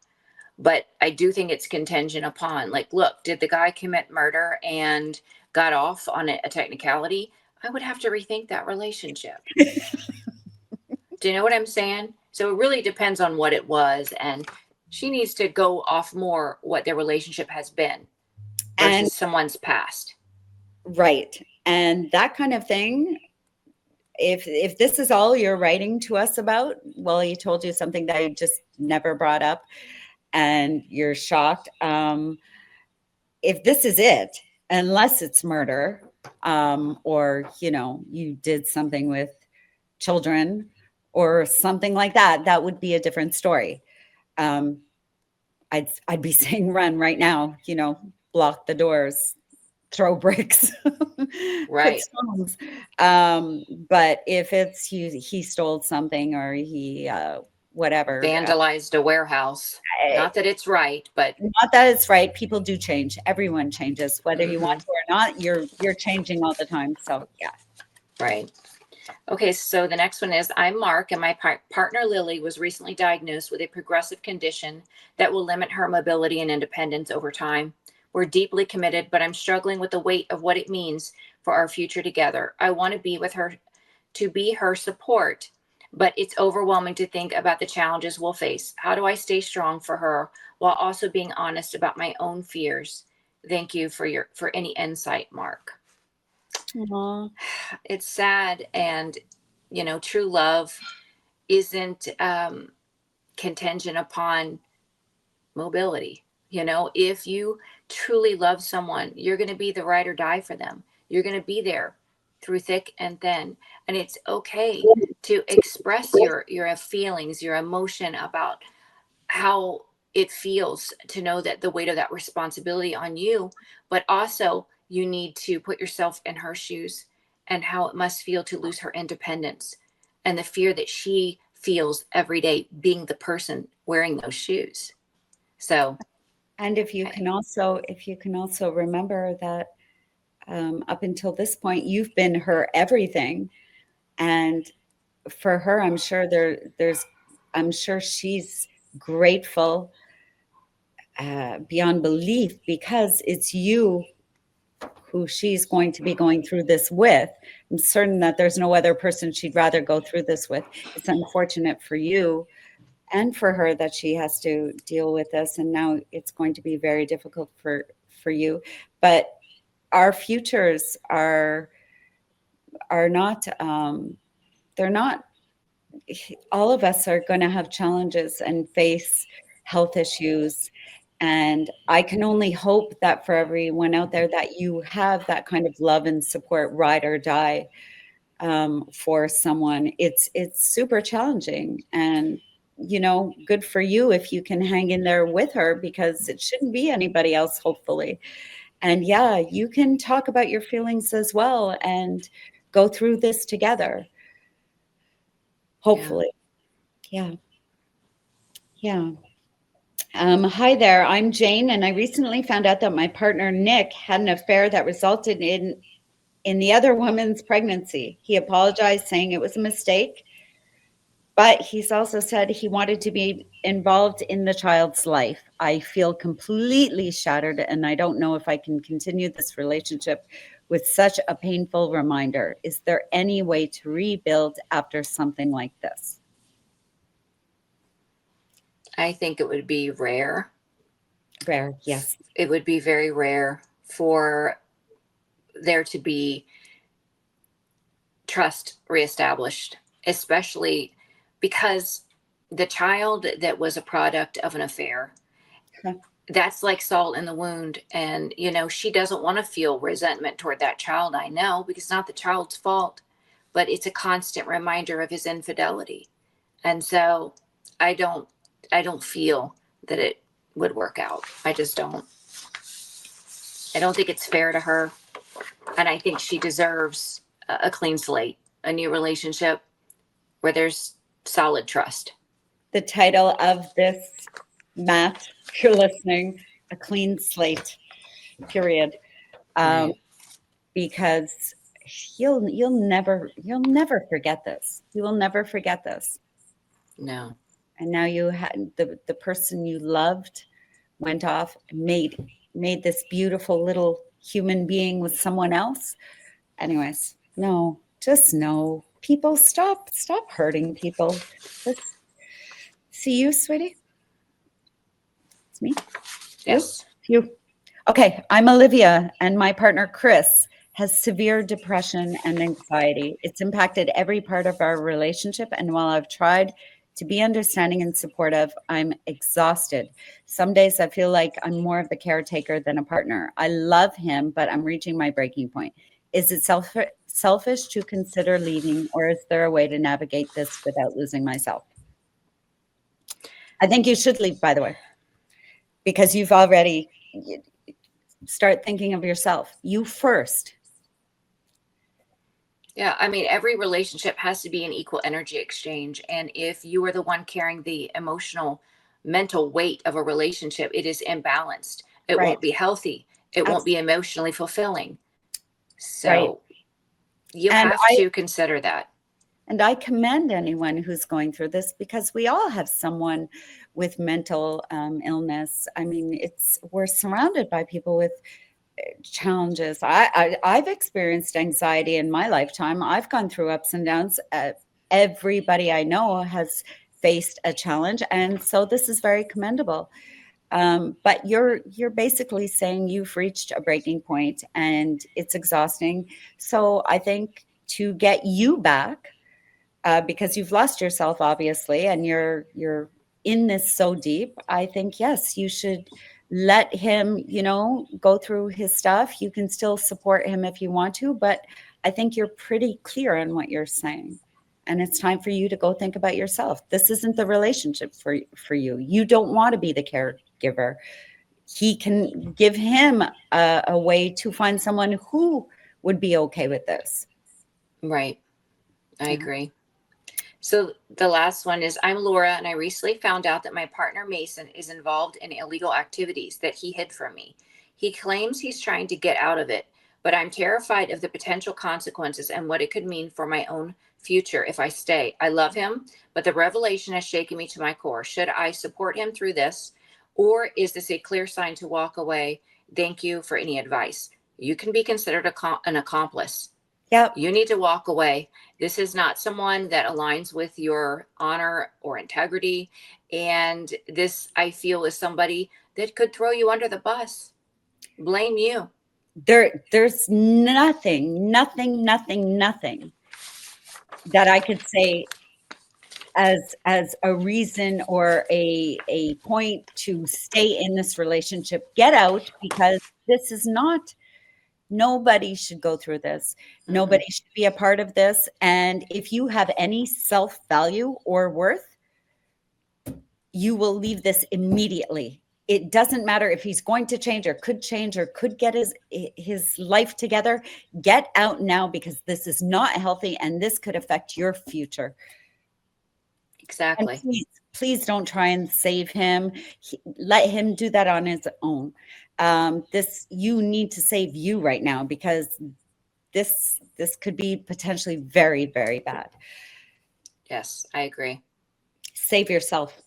But I do think it's contingent upon, like, look, did the guy commit murder and got off on a technicality? I would have to rethink that relationship. Do you know what I'm saying? So it really depends on what it was. And she needs to go off more what their relationship has been versus someone's past. Right. And that kind of thing, if this is all you're writing to us about, well, he told you something that he just never brought up and you're shocked. If this is it, unless it's murder, or, you did something with children or something like that, that would be a different story. I'd be saying run right now, block the doors, throw bricks, right, put stones. But if it's he stole something or he whatever, vandalized a warehouse, not that it's right, but not that it's right. People do change. Everyone changes, whether you want to or not. You're changing all the time. So yeah, right. Okay, so the next one is, I'm Mark, and my partner Lily was recently diagnosed with a progressive condition that will limit her mobility and independence over time. We're deeply committed, but I'm struggling with the weight of what it means for our future together. I want to be with her, to be her support, but it's overwhelming to think about the challenges we'll face. How do I stay strong for her while also being honest about my own fears? Thank you for any insight, Mark. Aww. It's sad, and true love isn't contingent upon mobility. If you truly love someone, you're going to be the ride or die for them. You're going to be there through thick and thin, and it's okay to express your feelings, your emotion about how it feels to know that the weight of that responsibility on you, but also you need to put yourself in her shoes and how it must feel to lose her independence and the fear that she feels every day being the person wearing those shoes. So, and if you can also remember that up until this point, you've been her everything, and for her, I'm sure she's grateful beyond belief, because it's you who she's going to be going through this with. I'm certain that there's no other person she'd rather go through this with. It's unfortunate for you and for her that she has to deal with this, and now it's going to be very difficult for you. But our futures are not they're not, all of us are going to have challenges and face health issues. And I can only hope that for everyone out there that you have that kind of love and support, ride or die, for someone. It's super challenging, and good for you if you can hang in there with her, because it shouldn't be anybody else, hopefully. And yeah, you can talk about your feelings as well and go through this together. Hopefully. Yeah. Hi there, I'm Jane, and I recently found out that my partner Nick had an affair that resulted in the other woman's pregnancy. He apologized, saying it was a mistake, but he's also said he wanted to be involved in the child's life. I feel completely shattered, and I don't know if I can continue this relationship with such a painful reminder. Is there any way to rebuild after something like this? I think it would be rare. Rare, yes. It would be very rare for there to be trust reestablished, especially because the child that was a product of an affair, that's like salt in the wound. And, she doesn't want to feel resentment toward that child. I know, because it's not the child's fault, but it's a constant reminder of his infidelity. And so I don't feel that it would work out. I just don't. I don't think it's fair to her. And I think she deserves a clean slate, a new relationship where there's solid trust. The title of this, Matt, if you're listening, A Clean Slate, period. Right. Because you'll never forget this. You will never forget this. No. And now you had the person you loved went off and made this beautiful little human being with someone else. Anyways, no, just no. People, stop hurting people. see you, sweetie? It's me? Yes. You? Okay, I'm Olivia, and my partner, Chris, has severe depression and anxiety. It's impacted every part of our relationship, and while I've tried to be understanding and supportive, I'm exhausted. Some days I feel like I'm more of the caretaker than a partner. I love him, but I'm reaching my breaking point. Is it selfish to consider leaving, or is there a way to navigate this without losing myself? I think you should leave, by the way, because you've already start thinking of yourself. You first. Yeah, I mean, every relationship has to be an equal energy exchange. And if you are the one carrying the emotional, mental weight of a relationship, it is imbalanced. It Right. won't be healthy. It won't be emotionally fulfilling. So Right. you And have to consider that. And I commend anyone who's going through this, because we all have someone with mental illness. I mean, we're surrounded by people with challenges. I've experienced anxiety in my lifetime. I've gone through ups and downs. Everybody I know has faced a challenge, and so this is very commendable. But you're basically saying you've reached a breaking point, and it's exhausting. So I think to get you back, because you've lost yourself, obviously, and you're in this so deep, I think, yes, you should let him, go through his stuff. You can still support him if you want to, but I think you're pretty clear on what you're saying. And it's time for you to go think about yourself. This isn't the relationship for you. You don't want to be the caregiver. He can give him a way to find someone who would be okay with this. Right. I agree. So the last one is, I'm Laura, and I recently found out that my partner Mason is involved in illegal activities that he hid from me. He claims he's trying to get out of it, but I'm terrified of the potential consequences and what it could mean for my own future if I stay. I love him, but the revelation has shaken me to my core. Should I support him through this, or is this a clear sign to walk away? Thank you for any advice. You can be considered an accomplice. Yep. You need to walk away. This is not someone that aligns with your honor or integrity. And this, I feel, is somebody that could throw you under the bus, blame you. There's nothing that I could say as a reason or a point to stay in this relationship. Get out, because this is not. Nobody should go through this. Nobody should be a part of this. And if you have any self-value or worth, you will leave this immediately. It doesn't matter if he's going to change or could get his life together. Get out now, because this is not healthy and this could affect your future. Exactly. And please don't try and save him. Let him do that on his own. You need to save you right now, because this could be potentially very, very bad. Yes, I agree. Save yourself.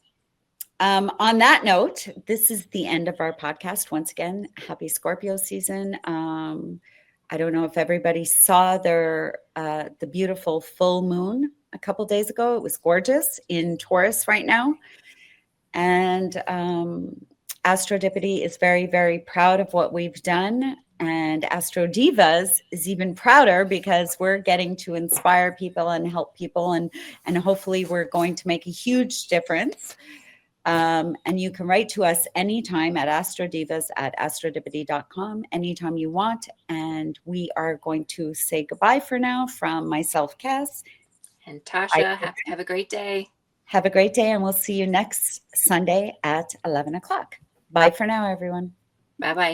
On that note, this is the end of our podcast. Once again, happy Scorpio season. I don't know if everybody saw the beautiful full moon a couple days ago. It was gorgeous in Taurus right now. And Astrodipity is very, very proud of what we've done. And Astro Divas is even prouder, because we're getting to inspire people and help people. And hopefully we're going to make a huge difference. And you can write to us anytime at astrodivas@astrodipity.com, anytime you want. And we are going to say goodbye for now from myself, Cass. And Tasha, have a great day. Have a great day, and we'll see you next Sunday at 11 o'clock. Bye for now, everyone. Bye-bye.